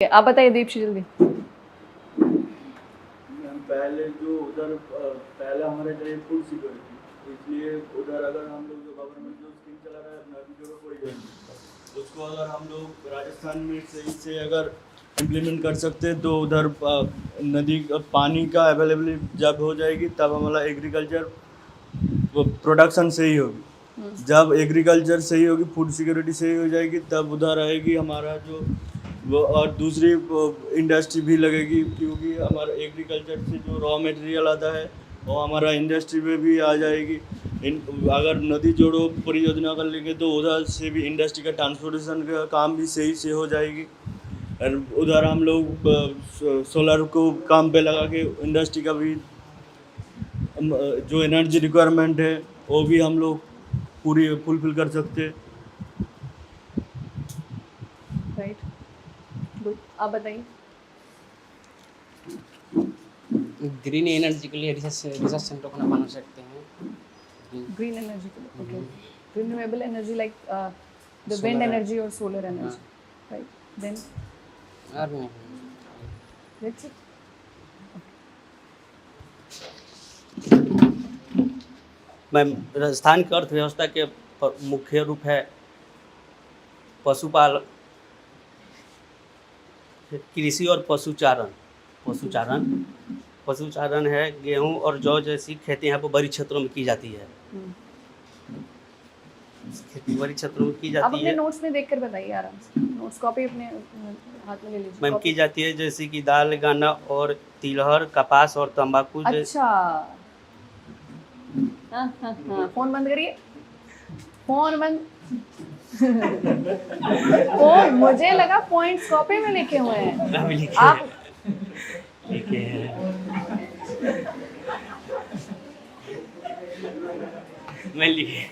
आप बताइए दीपशी जल्दी। मैम पहले जो उधर पहले हमारे इधर फूड सिक्योरिटी, तो इसलिए उधर अगर हम लोग जो गवर्नमेंट जो स्कीम चला रहा है अपना जोड़ो कोई उसको अगर हम लोग राजस्थान में सही से अगर इम्प्लीमेंट कर सकते हैं तो उधर नदी पानी का अवेलेबिलिटी जब हो जाएगी तब हमारा एग्रीकल्चर प्रोडक्शन सही होगी। जब एग्रीकल्चर सही होगी, फूड सिक्योरिटी सही हो जाएगी, तब उधर आएगी हमारा जो वो और दूसरी इंडस्ट्री भी लगेगी, क्योंकि हमारा एग्रीकल्चर से जो रॉ मटेरियल आता है वो हमारा इंडस्ट्री में भी आ जाएगी। अगर नदी जोड़ो परियोजना कर लेंगे तो उधर से भी इंडस्ट्री का ट्रांसपोर्टेशन का काम भी सही से हो जाएगी। और उधर हम लोग सोलर को काम पे लगा के इंडस्ट्री का भी जो एनर्जी रिक्वायरमेंट है वो भी हम लोग पूरी फुलफिल कर सकते हैं। Right, good. आप बताइए। ग्रीन एनर्जी के लिए रिसर्च सेंटर को बना सकते हैं। ग्रीन एनर्जी के लिए, okay. Renewable energy like the Solar wind है। एनर्जी और सोलर एनर्जी, राइट। देन और नहीं, दैट्स इट। मैम, राजस्थान की अर्थव्यवस्था के मुख्य रूप है पशुपालन, कृषि और पशुचारण है। गेहूं और जौ जैसी खेती यहाँ पर बड़ी क्षेत्रों में की जाती है। खेती बड़ी क्षेत्रों में की आप जाती अपने है। नोट्स में देखकर बताइए आराम से। नोट्स कॉपी अपने हाथ में ले लीजिए। मैम, कॉपी की जाती है जैसे कि दाल, गन्ना और तिलहर, कपास और तंबाकू। अच्छा, हाँ, फोन बंद करिए, फोन बंद। ओ, मुझे लगा पॉइंट्स कॉपी में लिखे हुए हैं। मैम लिखे आप लिखे हैं। मैं लिखे।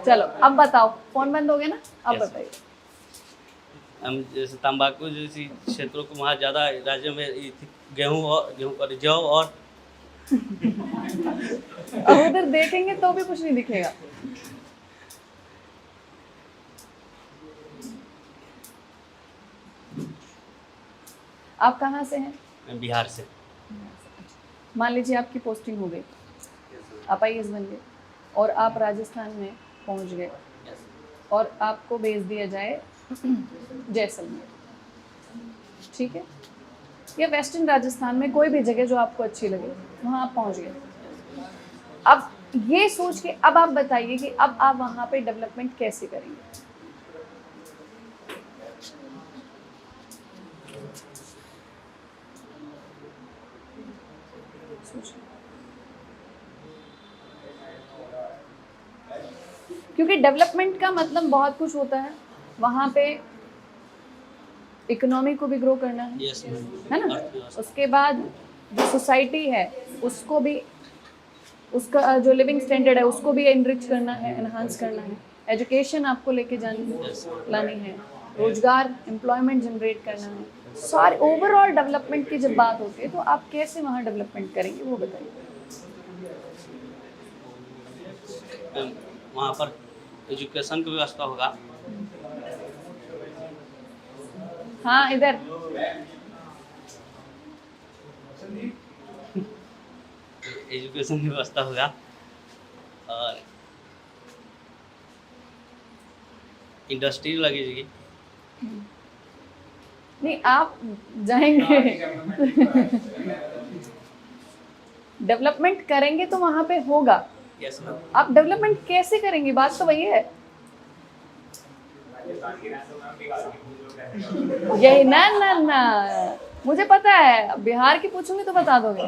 चलो अब बताओ, फोन बंद हो गया ना, अब Yes. बताइए। हम जैसे तंबाकू जैसी क्षेत्रों को वहाँ ज़्यादा राज्यों में गेहूँ और जौ और अब उधर देखेंगे तो भी कुछ नहीं दिखेगा। आप कहाँ से हैं? मैं बिहार से। मान लीजिए आपकी पोस्टिंग हो गई, आप आईएएस बन गए और आप राजस्थान में पहुंच गए और आपको भेज दिया जाए जैसलमेर, ठीक है, या वेस्टर्न राजस्थान में कोई भी जगह जो आपको अच्छी लगे, वहाँ आप पहुँच गए। अब ये सोच के अब आप बताइए कि अब आप वहाँ पे डेवलपमेंट कैसे करेंगे? क्योंकि डेवलपमेंट का मतलब बहुत कुछ होता है। वहाँ पे इकोनॉमी को भी ग्रो करना है, यस मैम। है ना? अर्थव्यवस्था। उसके बाद जो सोसाइटी है उसको भी, उसका जो लिविंग स्टैंडर्ड है उसको भी एनरिच करना है, एनहांस करना है। एजुकेशन आपको लेके जानी है, लानी है, रोजगार, एम्प्लॉयमेंट जनरेट करना है। सारे ओवरऑल डेवलपमेंट की जब बात होती है तो आप कैसे वहाँ डेवलपमेंट करेंगे वो बताइए। मैम, वहाँ पर एजुकेशन की व्यवस्था होगा। हाँ, इधर एजुकेशन की व्यवस्था होगा और इंडस्ट्री लगेगी। नहीं, आप जाएंगे डेवलपमेंट करेंगे तो वहाँ पे होगा। Yes ma'am. आप डेवलपमेंट कैसे करेंगे, बात तो वही है। यही ना ना ना, मुझे पता है, बिहार की पूछूंगी तो बता दोगे।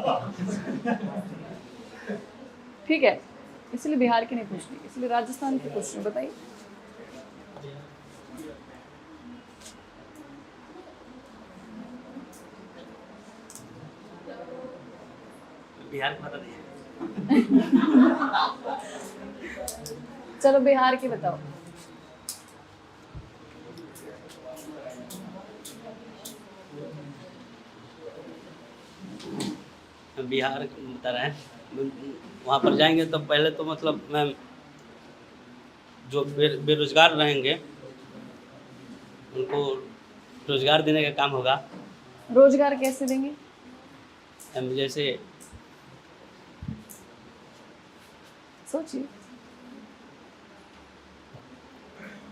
ठीक है, इसलिए बिहार की नहीं पूछ रही, इसलिए राजस्थान की पूछ रही हूँ, बताइए। बिहार को पता नहीं है। चलो बिहार की बताओ। बिहार बता रहे हैं। वहाँ पर जाएंगे तो पहले तो मतलब मैम जो बेरोजगार रहेंगे उनको रोजगार देने का काम होगा। रोजगार कैसे देंगे? जैसे सोचिए,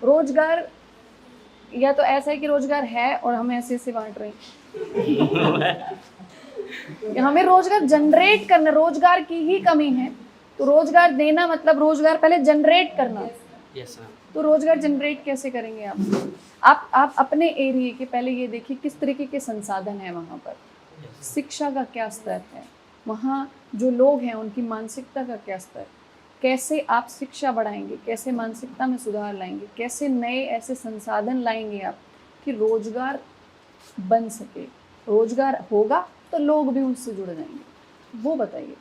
रोजगार या तो ऐसा है कि रोजगार है और हम ऐसे ऐसे बांट रहे हैं। हमें रोजगार जनरेट करना, रोजगार की ही कमी है, तो रोजगार देना मतलब रोजगार पहले जनरेट करना। Yes ma'am. तो रोजगार जनरेट कैसे करेंगे आप अपने एरिया के पहले ये देखिए किस तरीके के संसाधन है वहाँ पर, शिक्षा का क्या स्तर है, वहाँ जो लोग हैं उनकी मानसिकता का क्या स्तर, कैसे आप शिक्षा बढ़ाएंगे, कैसे मानसिकता में सुधार लाएंगे, कैसे नए ऐसे संसाधन लाएंगे आप कि रोजगार बन सके। रोजगार होगा तो लोग भी उनसे जुड़ जाएंगे, वो बताइए।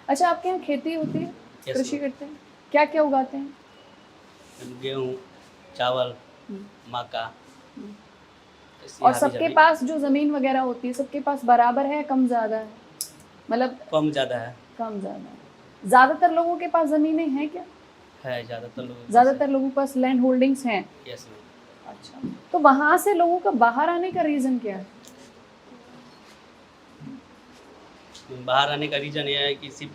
अच्छा, आपके यहाँ खेती होती है? Yes, कृषि ma'am. करते हैं? क्या क्या उगाते हैं? गेहूँ, चावल, मक्का। ऐसे और हाबी सबके जाबी। पास जो जमीन वगैरह होती है सबके पास बराबर है, कम ज्यादा है? मतलब कम ज़्यादा है। कम ज्यादा है। ज्यादातर लोगों के पास जमीनें हैं क्या? है ज़्यादातर लोगों के पास ज्यादातर लोगों के पास लैंड होल्डिंग्स हैं। है। Yes ma'am. अच्छा, तो वहां से लोगों का बाहर आने का रीजन क्या है? बाहर आने का रीज़न ये है कि सिर्फ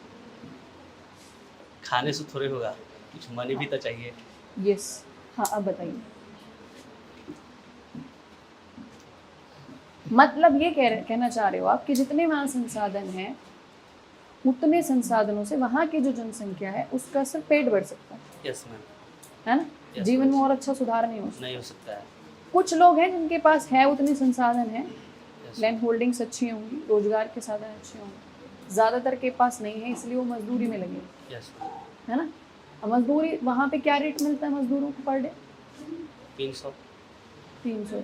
खाने से थोड़े होगा, कुछ मनी भी तो चाहिए। यस, हाँ, अब बताइए। मतलब ये कहना चाह रहे हो आप कि जितने वहाँ संसाधन हैं उतने संसाधनों से वहाँ की जो जनसंख्या है उसका सिर्फ पेट बढ़ सकता यस मैम। है ना? Yes, जीवन में ma'am. और अच्छा सुधार नहीं हो सकता। नहीं हो सकता है। कुछ लोग हैं जिनके पास है उतने संसाधन हैं, Yes, लैंड होल्डिंग्स अच्छी होंगी, रोजगार के साधन अच्छे होंगे, ज़्यादातर के पास नहीं है इसलिए वो मजदूरी में लगे, यस मैम। है ना? अब मजदूरी वहाँ पे क्या रेट मिलता है मजदूरों को पर डे? 300। 300।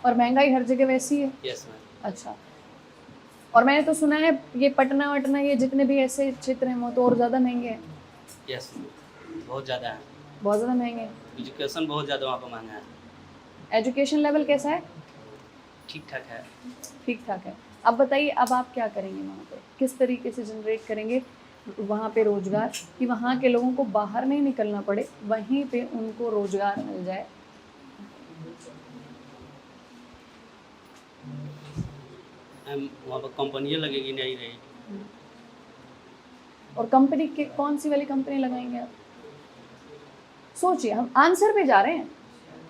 और महंगाई हर जगह वैसी है। Yes ma'am. अच्छा, और मैंने तो सुना है ये पटना वटना ये जितने भी ऐसे क्षेत्र हैं वो तो और ज़्यादा महंगे हैं। यस बहुत ज़्यादा है। बहुत ज़्यादा महंगे हैं। एजुकेशन बहुत ज़्यादा वहाँ पर महंगा है। एजुकेशन लेवल कैसा है? ठीक ठाक है। ठीक ठाक है। अब बताइए, अब आप क्या करेंगे वहाँ पे? किस तरीके से जनरेट करेंगे वहाँ पे रोजगार कि वहाँ के लोगों को बाहर नहीं निकलना पड़े, वहीं पे उनको रोजगार मिल जाए? मैम वहाँ पर कंपनियाँ लगेगी नहीं रही। और कंपनी के कौन सी वाली कंपनी लगाएंगे आप? सोचिए, हम आंसर पे जा रहे हैं।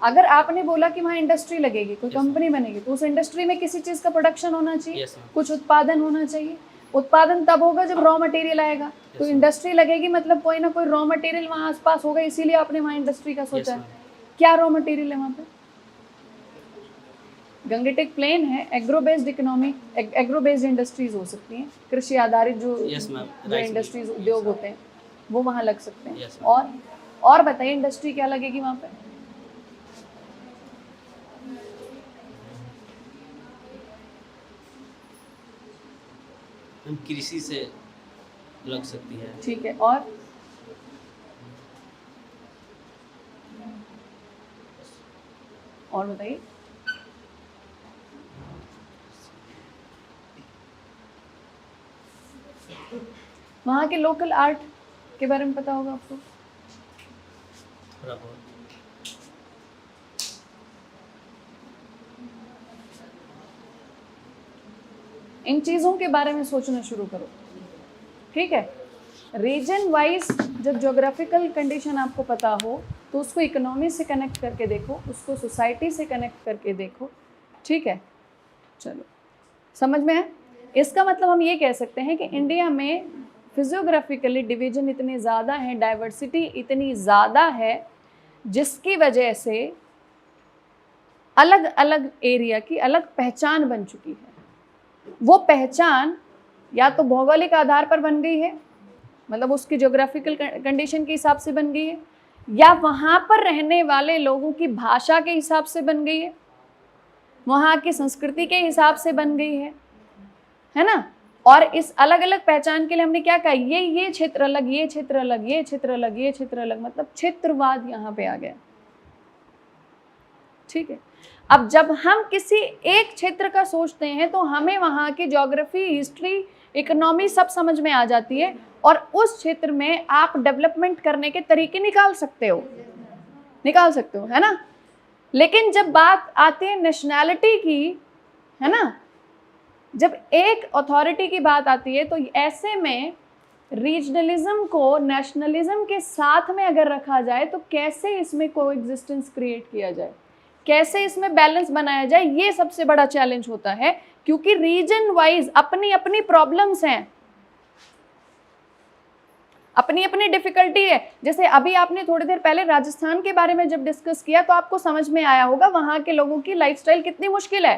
अगर आपने बोला कि वहाँ इंडस्ट्री लगेगी, कोई कंपनी बनेगी, तो उस इंडस्ट्री में किसी चीज़ का प्रोडक्शन होना चाहिए, Yes, ma'am. कुछ उत्पादन होना चाहिए। उत्पादन तब होगा जब रॉ मटेरियल आएगा। तो इंडस्ट्री लगेगी मतलब कोई ना कोई रॉ मटेरियल वहाँ आसपास होगा, इसीलिए आपने वहाँ इंडस्ट्री का सोचा Yes, है। ma'am. क्या रॉ मटेरियल है वहाँ पे? गंगेटेक प्लेन है, agro based economy, agro based industries हो सकती हैं, कृषि आधारित जो Yes, ma'am. जो Rice इंडस्ट्रीज mill. उद्योग Yes, होते हैं वो वहाँ लग सकते हैं। Yes, ma'am. और बताइए इंडस्ट्री क्या लगेगी वहाँ पे? हम कृषि से लग सकती है। ठीक है, और बताइए। वहाँ के लोकल आर्ट के बारे में पता होगा आपको? थोड़ा बहुत। इन चीज़ों के बारे में सोचना शुरू करो, ठीक है? रीजन वाइज जब ज्योग्राफिकल कंडीशन आपको पता हो तो उसको इकोनॉमी से कनेक्ट करके देखो, उसको सोसाइटी से कनेक्ट करके देखो, ठीक है? चलो, समझ में है? इसका मतलब हम ये कह सकते हैं कि इंडिया में फिजियोग्राफिकली डिवीजन इतने ज़्यादा हैं, डाइवर्सिटी इतनी ज़्यादा है, जिसकी वजह से अलग अलग एरिया की अलग पहचान बन चुकी है। वो पहचान या तो भौगोलिक आधार पर बन गई है, मतलब उसकी ज्योग्राफिकल कंडीशन के हिसाब से बन गई है, या वहाँ पर रहने वाले लोगों की भाषा के हिसाब से बन गई है, वहाँ की संस्कृति के हिसाब से बन गई है ना? और इस अलग अलग पहचान के लिए हमने क्या कहा, ये क्षेत्र अलग, ये क्षेत्र अलग, ये क्षेत्र अलग, ये क्षेत्र अलग, मतलब क्षेत्रवाद यहाँ पे आ गया। ठीक है, अब जब हम किसी एक क्षेत्र का सोचते हैं तो हमें वहाँ की ज्योग्राफी, हिस्ट्री, इकोनॉमी सब समझ में आ जाती है और उस क्षेत्र में आप डेवलपमेंट करने के तरीके निकाल सकते हो, है ना। लेकिन जब बात आती है नेशनैलिटी की, है ना, जब एक अथॉरिटी की बात आती है तो ऐसे में रीजनलिज्म को नेशनलिज्म के साथ में अगर रखा जाए तो कैसे इसमें कोएग्जिस्टेंस क्रिएट किया जाए, कैसे इसमें बैलेंस बनाया जाए, ये सबसे बड़ा चैलेंज होता है। क्योंकि रीजन वाइज अपनी अपनी प्रॉब्लम्स हैं, अपनी अपनी डिफिकल्टी है। जैसे अभी आपने थोड़ी देर पहले राजस्थान के बारे में जब डिस्कस किया तो आपको समझ में आया होगा वहां के लोगों की लाइफस्टाइल कितनी मुश्किल है,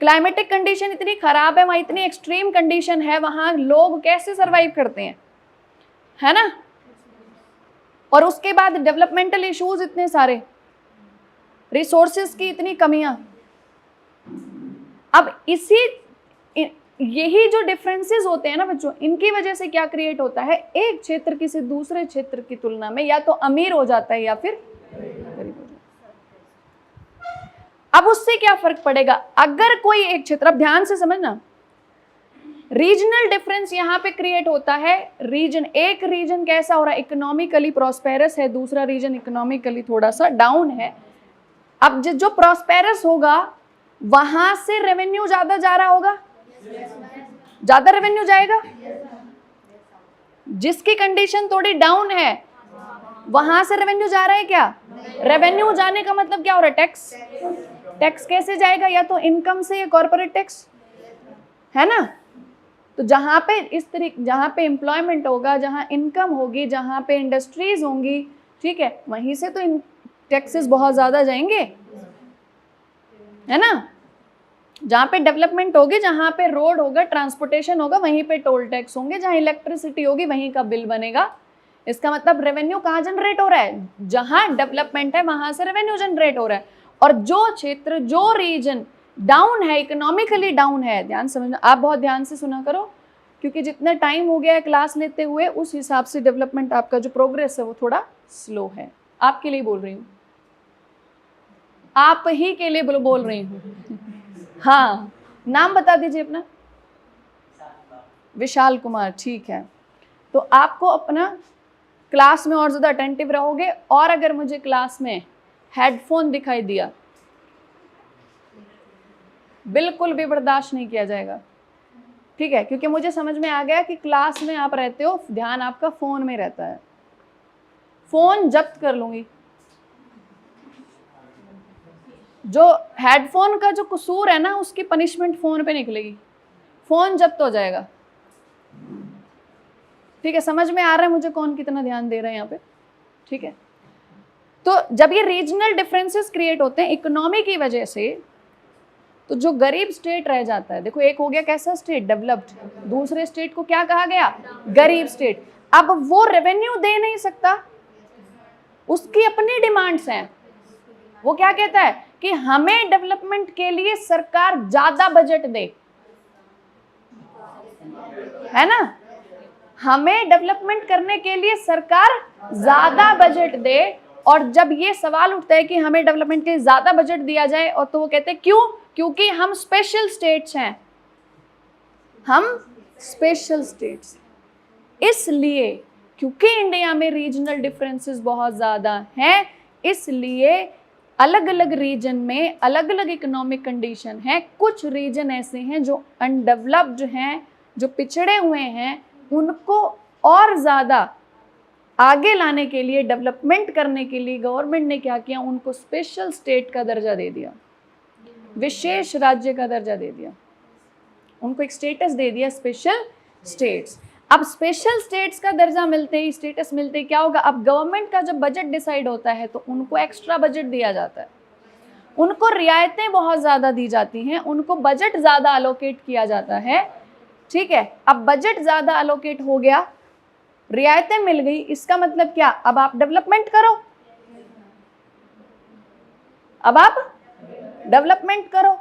क्लाइमेटिक कंडीशन इतनी खराब है, वहां इतनी एक्सट्रीम कंडीशन है, वहां लोग कैसे सरवाइव करते हैं, है ना। और उसके बाद डेवलपमेंटल इश्यूज इतने सारे, रिसोर्सेज की इतनी कमियां। अब यही जो डिफरेंसेस होते हैं ना बच्चों, इनकी वजह से क्या क्रिएट होता है, एक क्षेत्र किसी दूसरे क्षेत्र की तुलना में या तो अमीर हो जाता है या फिर गरीब हो जाता है। अब उससे क्या फर्क पड़ेगा, अगर कोई एक क्षेत्र, अब ध्यान से समझना, रीजनल डिफरेंस यहाँ पे क्रिएट होता है। एक रीजन कैसा हो रहा है, इकोनॉमिकली प्रॉस्पेरस है, दूसरा रीजन इकोनॉमिकली थोड़ा सा डाउन है। अब जो प्रॉस्पेरस होगा वहां से रेवेन्यू ज्यादा जा रहा होगा, ज्यादा रेवेन्यू जाएगा। जिसकी कंडीशन थोड़ी डाउन है वहां से रेवेन्यू जा रहा है क्या, रेवेन्यू जाने का मतलब क्या हो रहा है, टैक्स कैसे जाएगा, या तो इनकम से या कॉर्पोरेट टैक्स, है ना। तो जहां पे जहां पे एम्प्लॉयमेंट होगा, जहां इनकम होगी, जहां पे इंडस्ट्रीज होंगी, ठीक है, वहीं से तो टैक्सेस बहुत ज्यादा जाएंगे, है ना। जहाँ पे डेवलपमेंट होगी, जहाँ पे रोड होगा, ट्रांसपोर्टेशन होगा, वहीं पे टोल टैक्स होंगे, जहाँ इलेक्ट्रिसिटी होगी वहीं का बिल बनेगा। इसका मतलब रेवेन्यू कहाँ जनरेट हो रहा है, जहाँ डेवलपमेंट है वहां से रेवेन्यू जनरेट हो रहा है। और जो क्षेत्र, जो रीजन डाउन है, इकोनॉमिकली डाउन है, ध्यान समझना, आप बहुत ध्यान से सुना करो, क्योंकि जितना टाइम हो गया है क्लास लेते हुए उस हिसाब से डेवलपमेंट आपका जो प्रोग्रेस है वो थोड़ा स्लो है। आपके लिए बोल रही हूँ, आप ही के लिए बोल रही हूँ। हाँ, नाम बता दीजिए अपना। विशाल कुमार, ठीक है। तो आपको अपना क्लास में और ज़्यादा अटेंटिव रहोगे, और अगर मुझे क्लास में हेडफोन दिखाई दिया बिल्कुल भी बर्दाश्त नहीं किया जाएगा, ठीक है, क्योंकि मुझे समझ में आ गया कि क्लास में आप रहते हो, ध्यान आपका फ़ोन में रहता है, फ़ोन जब्त कर लूँगी। जो हेडफोन का जो कसूर है ना, उसकी पनिशमेंट फ़ोन पे निकलेगी, फ़ोन जब्त हो जाएगा, ठीक है। समझ में आ रहा है मुझे कौन कितना ध्यान दे रहा है यहाँ पे, ठीक है। तो जब ये रीजनल डिफरेंसेस क्रिएट होते हैं इकोनॉमी की वजह से, तो जो गरीब स्टेट रह जाता है, देखो एक हो गया कैसा स्टेट, डेवलप्ड, दूसरे स्टेट को क्या कहा गया, गरीब स्टेट। अब वो रेवेन्यू दे नहीं सकता, उसकी अपनी डिमांड्स हैं। वो क्या कहता है कि हमें डेवलपमेंट के लिए सरकार ज्यादा बजट दे, है ना, हमें डेवलपमेंट करने के लिए सरकार ज्यादा बजट दे। और जब ये सवाल उठता है कि हमें डेवलपमेंट के लिए ज्यादा बजट दिया जाए, और तो वो कहते हैं क्यों, क्योंकि हम स्पेशल स्टेट्स हैं, हम स्पेशल स्टेट्स। इसलिए क्योंकि इंडिया में रीजनल डिफरेंसेस बहुत ज़्यादा हैं, इसलिए अलग अलग रीजन में अलग अलग इकोनॉमिक कंडीशन है। कुछ रीजन ऐसे हैं जो अनडेवलप्ड हैं, जो पिछड़े हुए हैं, उनको और ज़्यादा आगे लाने के लिए, डेवलपमेंट करने के लिए गवर्नमेंट ने क्या किया, उनको स्पेशल स्टेट का दर्जा दे दिया, विशेष राज्य का दर्जा दे दिया, उनको एक स्टेटस दे दिया, स्पेशल स्टेट्स। अब स्पेशल स्टेट्स का दर्जा मिलते ही, स्टेटस मिलते ही क्या होगा, अब गवर्नमेंट का जब बजट डिसाइड होता है तो उनको एक्स्ट्रा बजट दिया जाता है, उनको रियायतें बहुत ज़्यादा दी जाती हैं, उनको बजट ज़्यादा अलोकेट किया जाता है, ठीक है। अब बजट ज़्यादा अलोकेट हो गया, रियायतें मिल गई, इसका मतलब क्या, अब आप डेवलपमेंट करो, अब आप डेवलपमेंट करो।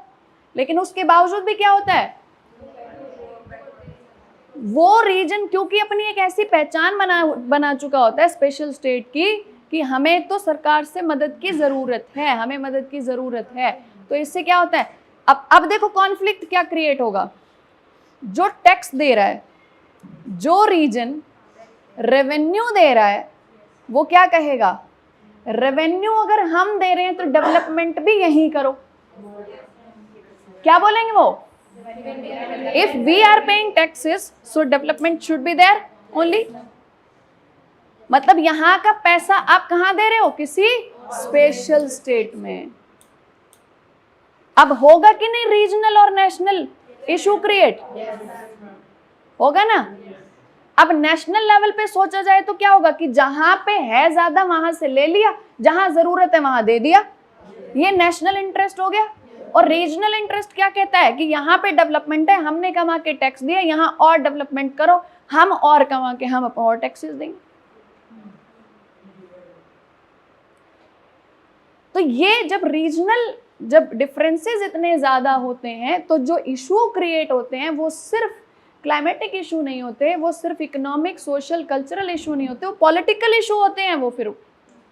लेकिन उसके बावजूद भी क्या होता है, वो रीजन क्योंकि अपनी एक ऐसी पहचान बना चुका होता है स्पेशल स्टेट की कि हमें तो सरकार से मदद की ज़रूरत है, हमें मदद की ज़रूरत है। तो इससे क्या होता है, अब देखो कॉन्फ्लिक्ट क्या क्रिएट होगा। जो टैक्स दे रहा है, जो रीजन रेवेन्यू दे रहा है, वो क्या कहेगा, रेवेन्यू अगर हम दे रहे हैं तो डेवलपमेंट भी यही करो। क्या बोलेंगे वो, if we are paying taxes so development should be there only. मतलब यहां का पैसा आप कहां दे रहे हो, किसी स्पेशल स्टेट में। अब होगा कि नहीं रीजनल और नेशनल इशू क्रिएट होगा ना। अब नेशनल लेवल पे सोचा जाए तो क्या होगा कि जहां पे है ज्यादा वहां से ले लिया, जहां जरूरत है वहां दे दिया, ये नेशनल इंटरेस्ट हो गया। और रीजनल इंटरेस्ट क्या कहता है कि यहाँ पे डेवलपमेंट है, हमने कमा के टैक्स दिया, यहाँ और डेवलपमेंट करो, हम और कमा के हम और टैक्सेस देंगे। तो ये जब डिफरेंसेस इतने ज्यादा होते हैं तो जो इशू क्रिएट होते हैं वो सिर्फ क्लाइमेटिक इशू नहीं होते, वो सिर्फ इकोनॉमिक सोशल कल्चरल इशू नहीं होते, वो पॉलिटिकल इशू होते हैं। वो फिर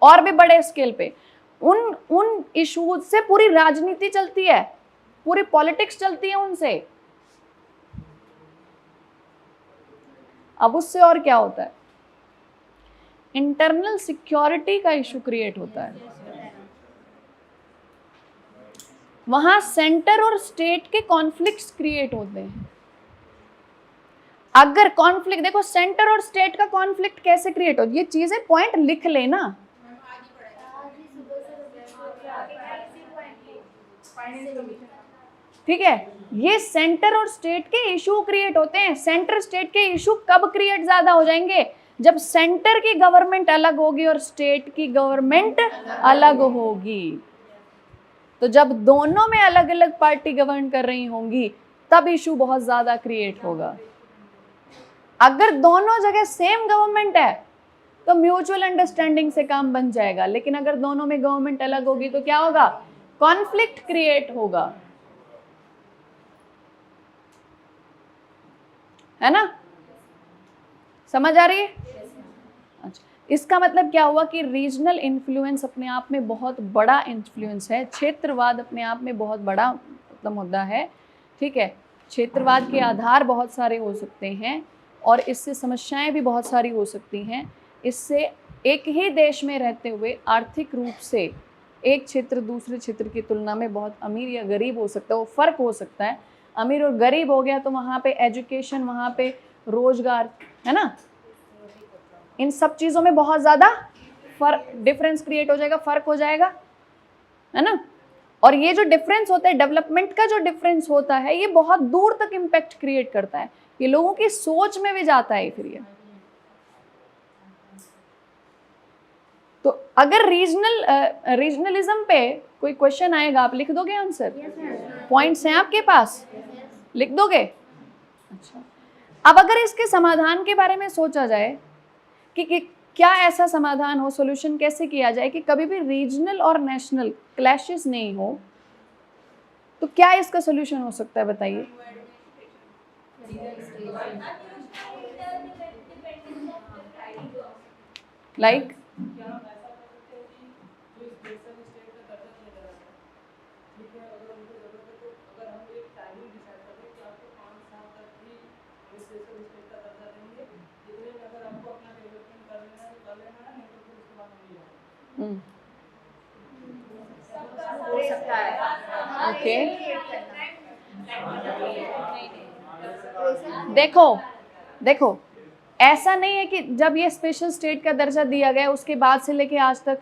और भी बड़े स्केल पे उन इशूज से पूरी राजनीति चलती है, पूरी पॉलिटिक्स चलती है उनसे। अब उससे और क्या होता है, इंटरनल सिक्योरिटी का इशू क्रिएट होता है। वहां सेंटर और स्टेट के कॉन्फ्लिक्ट्स क्रिएट होते हैं। अगर कॉन्फ्लिक्ट देखो, सेंटर और स्टेट का कॉन्फ्लिक्ट कैसे क्रिएट हो, ये चीजें पॉइंट लिख लेना। ठीक है, ये सेंटर और स्टेट के इशू क्रिएट होते हैं। सेंटर स्टेट के इशू कब क्रिएट ज्यादा हो जाएंगे, जब सेंटर की गवर्नमेंट अलग होगी और स्टेट की गवर्नमेंट अलग होगी। तो जब दोनों में अलग अलग पार्टी गवर्न कर रही होंगी तब इशू बहुत ज्यादा क्रिएट होगा। अगर दोनों जगह सेम गवर्नमेंट है तो म्यूचुअल अंडरस्टैंडिंग से काम बन जाएगा, लेकिन अगर दोनों में गवर्नमेंट अलग होगी तो क्या होगा, कॉन्फ्लिक्ट क्रिएट होगा, है ना। समझ आ रही है। अच्छा, इसका मतलब क्या हुआ कि रीजनल इन्फ्लुएंस अपने आप में बहुत बड़ा इन्फ्लुएंस है, क्षेत्रवाद अपने आप में बहुत बड़ा मतलब मुद्दा है। ठीक है, क्षेत्रवाद के आधार बहुत सारे हो सकते हैं और इससे समस्याएं भी बहुत सारी हो सकती हैं। इससे एक ही देश में रहते हुए आर्थिक रूप से एक क्षेत्र दूसरे क्षेत्र की तुलना में बहुत अमीर या गरीब हो सकता है, वो फ़र्क हो सकता है। अमीर और गरीब हो गया तो वहाँ पे एजुकेशन, वहाँ पे रोजगार, है ना, इन सब चीज़ों में बहुत ज़्यादा डिफरेंस क्रिएट हो जाएगा, फ़र्क हो जाएगा, है ना। और ये जो डिफरेंस होता है, डेवलपमेंट का जो डिफरेंस होता है, ये बहुत दूर तक इम्पैक्ट क्रिएट करता है, ये लोगों की सोच में भी जाता है फिर ये। तो अगर रीजनलिज्म पे कोई क्वेश्चन आएगा, आप लिख दोगे आंसर? पॉइंट्स हैं आपके पास, लिख दोगे? अच्छा, अब अगर इसके समाधान के बारे में सोचा जाए कि क्या ऐसा समाधान हो, सॉल्यूशन कैसे किया जाए कि कभी भी रीजनल और नेशनल क्लैशेस नहीं हो, तो क्या इसका सॉल्यूशन हो सकता है, बताइए। लाइक हो सकता है। ओके, देखो ऐसा नहीं है कि जब ये स्पेशल स्टेट का दर्जा दिया गया उसके बाद से लेके आज तक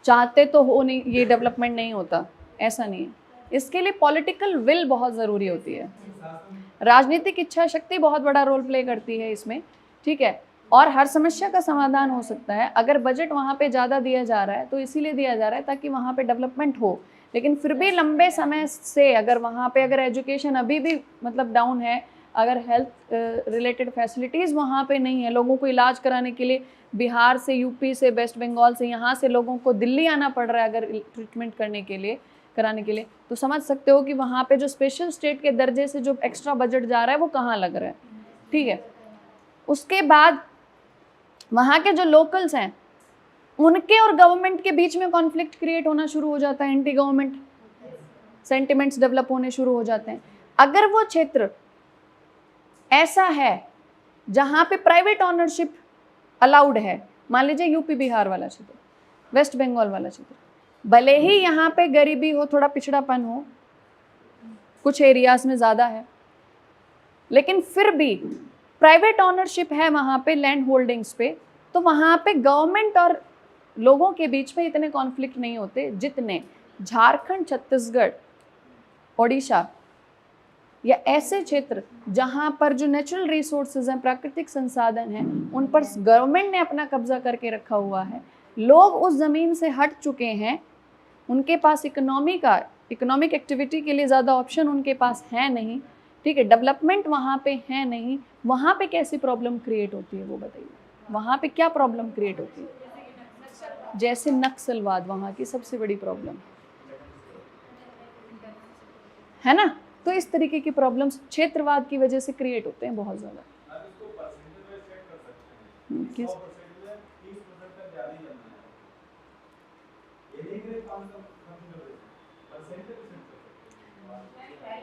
चाहते तो हो नहीं, ये डेवलपमेंट नहीं होता, ऐसा नहीं है। इसके लिए पॉलिटिकल विल बहुत ज़रूरी होती है, राजनीतिक इच्छा शक्ति बहुत बड़ा रोल प्ले करती है इसमें। ठीक है, और हर समस्या का समाधान हो सकता है। अगर बजट वहाँ पे ज़्यादा दिया जा रहा है तो इसीलिए दिया जा रहा है ताकि वहाँ पे डेवलपमेंट हो, लेकिन फिर भी लंबे समय से अगर वहाँ पे अगर एजुकेशन अभी भी मतलब डाउन है, अगर हेल्थ रिलेटेड फैसिलिटीज़ वहाँ पे नहीं है, लोगों को इलाज कराने के लिए बिहार से, यूपी से, वेस्ट बंगाल से, यहाँ से लोगों को दिल्ली आना पड़ रहा है अगर ट्रीटमेंट कराने के लिए, तो समझ सकते हो कि वहाँ पे जो स्पेशल स्टेट के दर्जे से जो एक्स्ट्रा बजट जा रहा है वो कहाँ लग रहा है। ठीक है, उसके बाद वहाँ के जो लोकल्स हैं उनके और गवर्नमेंट के बीच में कॉन्फ्लिक्ट क्रिएट होना शुरू हो जाता है, एंटी गवर्नमेंट सेंटिमेंट्स डेवलप होने शुरू हो जाते हैं। अगर वो क्षेत्र ऐसा है जहाँ पे प्राइवेट ऑनरशिप अलाउड है, मान लीजिए यूपी बिहार वाला क्षेत्र, वेस्ट बंगाल वाला क्षेत्र, भले ही यहाँ पे गरीबी हो, थोड़ा पिछड़ापन हो, कुछ एरियाज में ज़्यादा है, लेकिन फिर भी प्राइवेट ऑनरशिप है वहाँ पे लैंड होल्डिंग्स पे, तो वहाँ पे गवर्नमेंट और लोगों के बीच में इतने कॉन्फ्लिक्ट नहीं होते जितने झारखंड, छत्तीसगढ़, ओडिशा या ऐसे क्षेत्र जहाँ पर जो नेचुरल रिसोर्सेज हैं, प्राकृतिक संसाधन हैं, उन पर गवर्नमेंट ने अपना कब्जा करके रखा हुआ है, लोग उस ज़मीन से हट चुके हैं, उनके पास इकोनॉमिक एक्टिविटी के लिए ज़्यादा ऑप्शन उनके पास है नहीं, ठीक है, डेवलपमेंट वहाँ पे है नहीं, वहाँ पे कैसी प्रॉब्लम क्रिएट होती है वो बताइए, वहाँ पे क्या प्रॉब्लम क्रिएट होती है? जैसे नक्सलवाद वहाँ की सबसे बड़ी प्रॉब्लम है ना। तो इस तरीके की प्रॉब्लम्स क्षेत्रवाद की वजह से क्रिएट होते हैं बहुत ज़्यादा। किस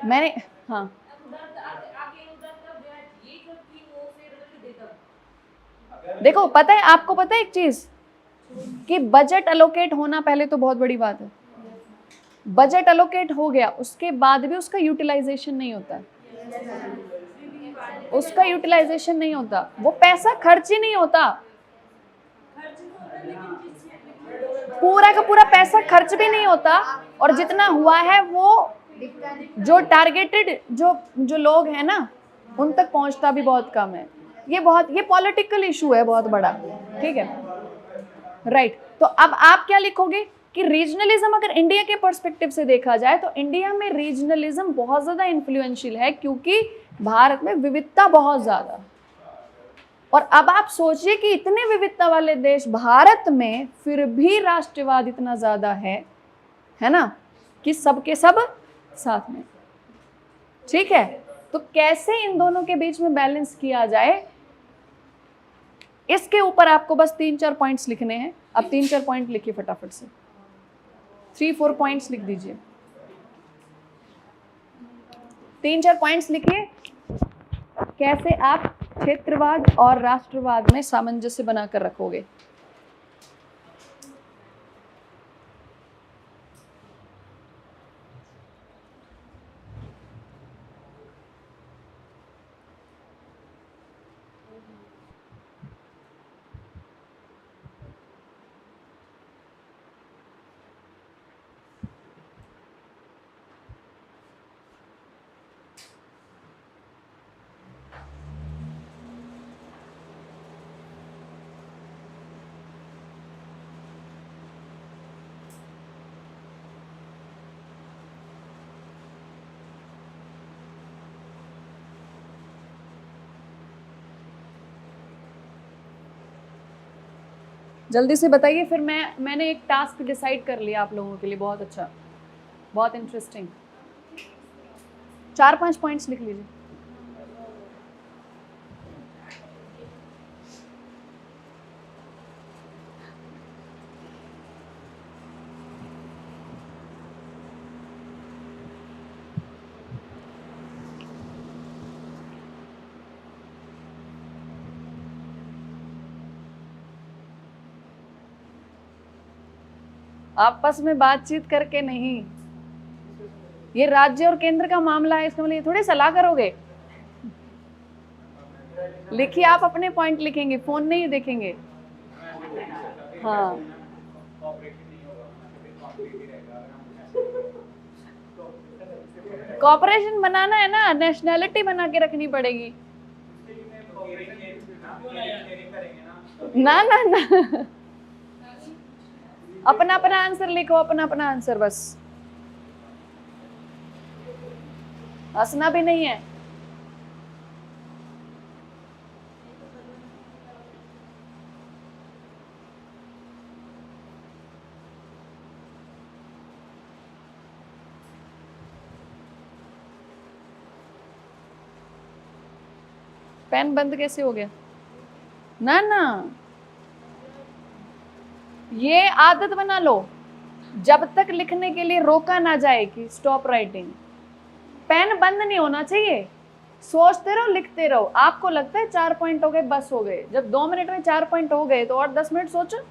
मैंने हाँ देखो, पता है आपको, पता है एक चीज कि बजट अलोकेट होना पहले तो बहुत बड़ी बात है। बजट अलोकेट हो गया, उसके बाद भी उसका यूटिलाइजेशन नहीं होता, उसका यूटिलाइजेशन नहीं होता, वो पैसा खर्च ही नहीं होता, पूरा का पूरा पैसा खर्च भी नहीं होता, और जितना हुआ है वो जो टारगेटेड जो लोग हैं ना उन तक पहुंचता भी बहुत कम है। ये पॉलिटिकल इशू है बहुत बड़ा, ठीक है, राइट। तो अब आप क्या लिखोगे कि रीजनलिज्म अगर इंडिया के पर्सपेक्टिव से देखा जाए तो इंडिया में रीजनलिज्म बहुत ज़्यादा इन्फ्लुएंशियल है, क्योंकि भारत में विविधता बहुत ज़्यादा। और अब आप सोचिए कि इतने विविधता वाले देश भारत में फिर भी राष्ट्रवाद इतना ज़्यादा है ना, कि सबके सब साथ में, ठीक है। तो कैसे इन दोनों के बीच में बैलेंस किया जाए, इसके ऊपर आपको बस 3-4 पॉइंट्स लिखने हैं। अब 3-4 पॉइंट लिखिए फटाफट से, 3-4 पॉइंट्स लिख दीजिए, 3-4 पॉइंट्स लिखिए कैसे आप क्षेत्रवाद और राष्ट्रवाद में सामंजस्य बनाकर रखोगे। जल्दी से बताइए, फिर मैंने एक टास्क डिसाइड कर लिया आप लोगों के लिए, बहुत अच्छा, बहुत इंटरेस्टिंग। 4-5 पॉइंट्स लिख लीजिए। आपस में बातचीत करके नहीं, ये राज्य और केंद्र का मामला है, इसका मतलब ये थोड़ी सलाह करोगे। लिखिए, आप अपने पॉइंट लिखेंगे, फोन नहीं देखेंगे। हाँ, कॉपरेशन बनाना है ना, नेशनैलिटी बना के रखनी पड़ेगी। ना ना ना, अपना अपना आंसर लिखो, अपना अपना आंसर, बस हंसना भी नहीं है। पेन बंद कैसे हो गया? ना ना, ये आदत बना लो जब तक लिखने के लिए रोका ना जाए कि स्टॉप राइटिंग। पेन बंद नहीं होना चाहिए, सोचते रहो, लिखते रहो। आपको लगता है 4 पॉइंट हो गए, बस हो गए। जब 2 मिनट में 4 पॉइंट हो गए तो और 10 मिनट सोचो।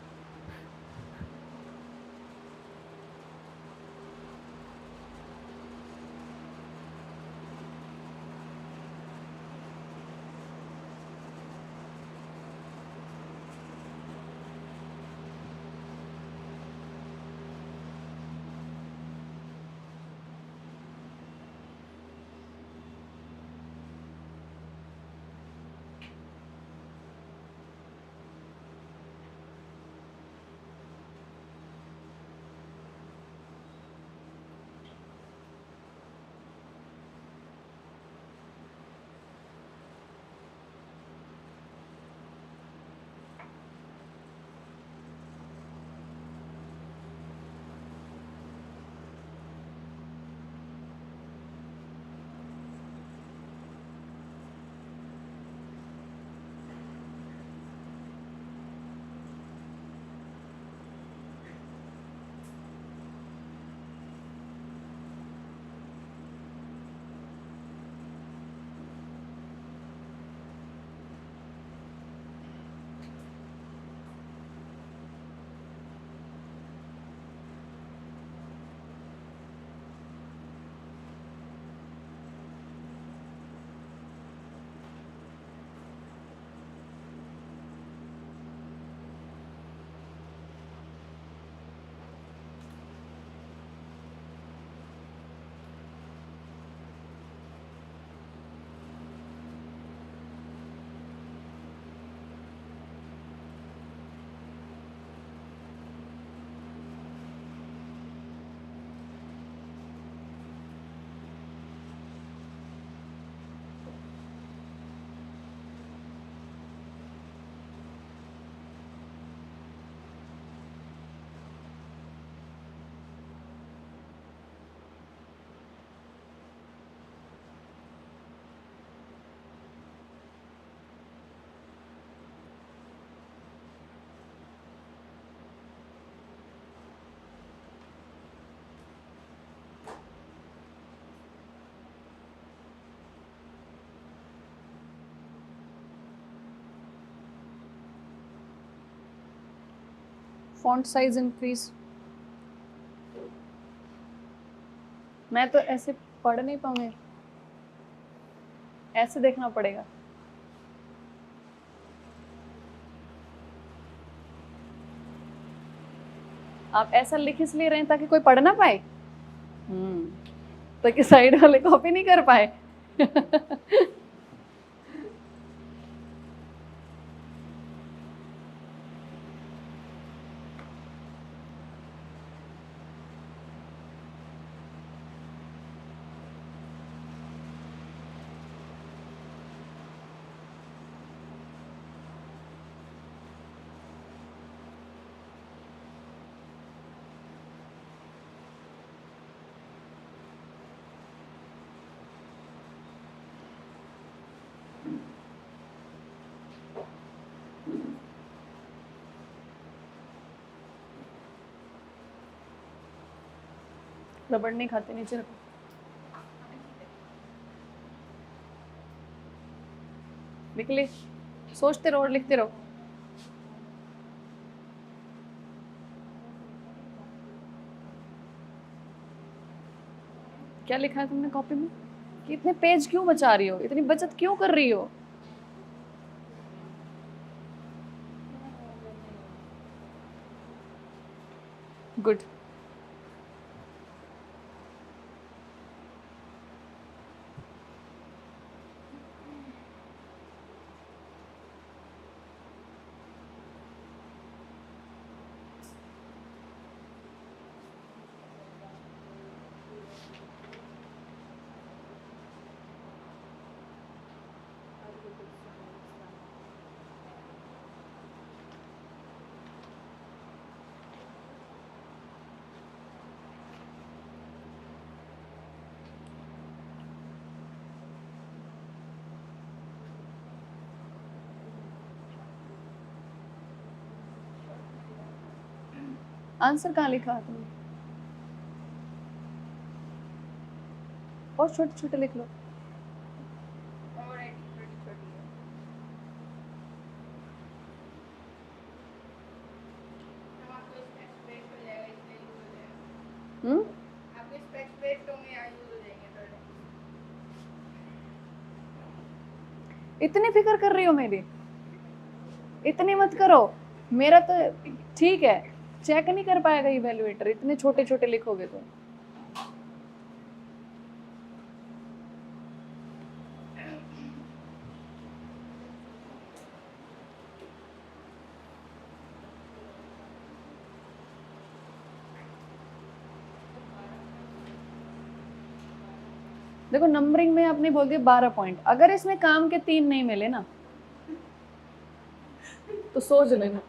Font size increase. मैं तो ऐसे पढ़ नहीं पाऊंगी, ऐसे देखना पड़ेगा। आप ऐसा लिख इसलिए रहे हैं ताकि कोई पढ़ ना पाए, ताकि साइड वाले कॉपी नहीं कर पाए। रबड़ नहीं खाते, नीचे रखो। लिख ले, सोचते रहो और लिखते रहो। क्या लिखा है तुमने कॉपी में कि इतने पेज क्यों बचा रही हो, इतनी बचत क्यों कर रही हो? गुड। आंसर कहाँ लिखा है तुमने? और छोटे छोटे लिख लो। और राइटिंग बड़ी छोटी है। हम आपको स्पेक्स ब्रेक हो जाएगा इसलिए यूज हो जाएगा। आपके स्पेक्स ब्रेक होंगे या यूज हो जाएंगे थोड़े। इतनी फिक्र कर रही हो मेरी? इतनी मत करो। मेरा तो ठीक है, चेक नहीं कर पाएगा इवेल्युएटर, इतने छोटे छोटे लिखोगे तो। देखो नंबरिंग में आपने बोल दिया 12 पॉइंट, अगर इसमें काम के 3 नहीं मिले ना तो सोच लेना।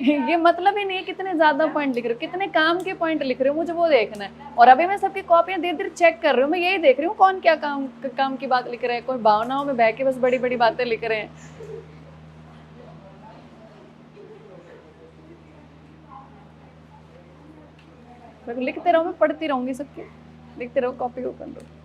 ये मतलब ही नहीं है कितने ज्यादा पॉइंट लिख रहे हो, कितने काम के पॉइंट लिख रहे हो, मुझे वो देखना है। और अभी मैं सबकी कॉपियां धीरे धीरे चेक कर रही हूँ, मैं यही देख रही हूँ कौन क्या काम की बात लिख रहा है। कोई भावनाओं में बह के बस बड़ी बड़ी बातें लिख रहे हैं। देखो लिखते रहो, मैं पढ़ती रहूंगी सबकी, लिखते रहो, कॉपी ओपन करो।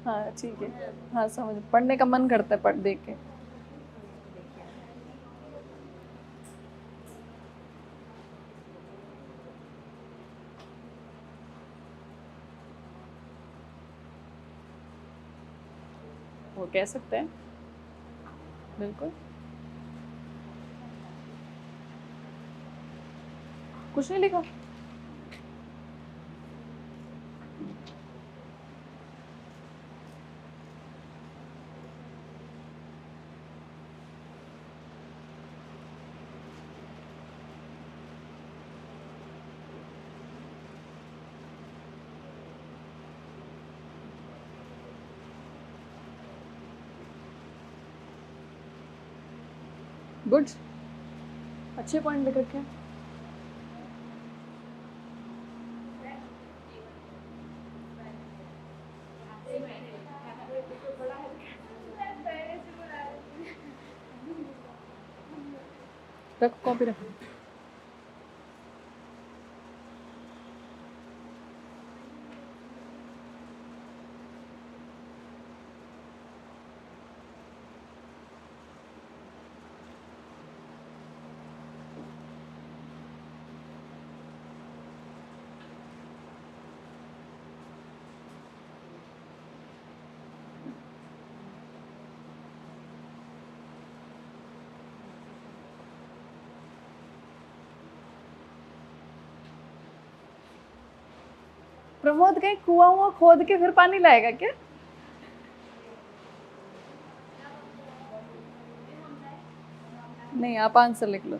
हाँ ठीक है, हाँ समझ, पढ़ने का मन करता है पढ़ देख के। वो कह सकते हैं बिल्कुल। कुछ नहीं लिखा? गुड, अच्छे पॉइंट लिख रखे हैं। रख, कॉपी रख। प्रमोद कहीं कुआं खोद के फिर पानी लाएगा क्या? नहीं, आप आंसर लिख लो।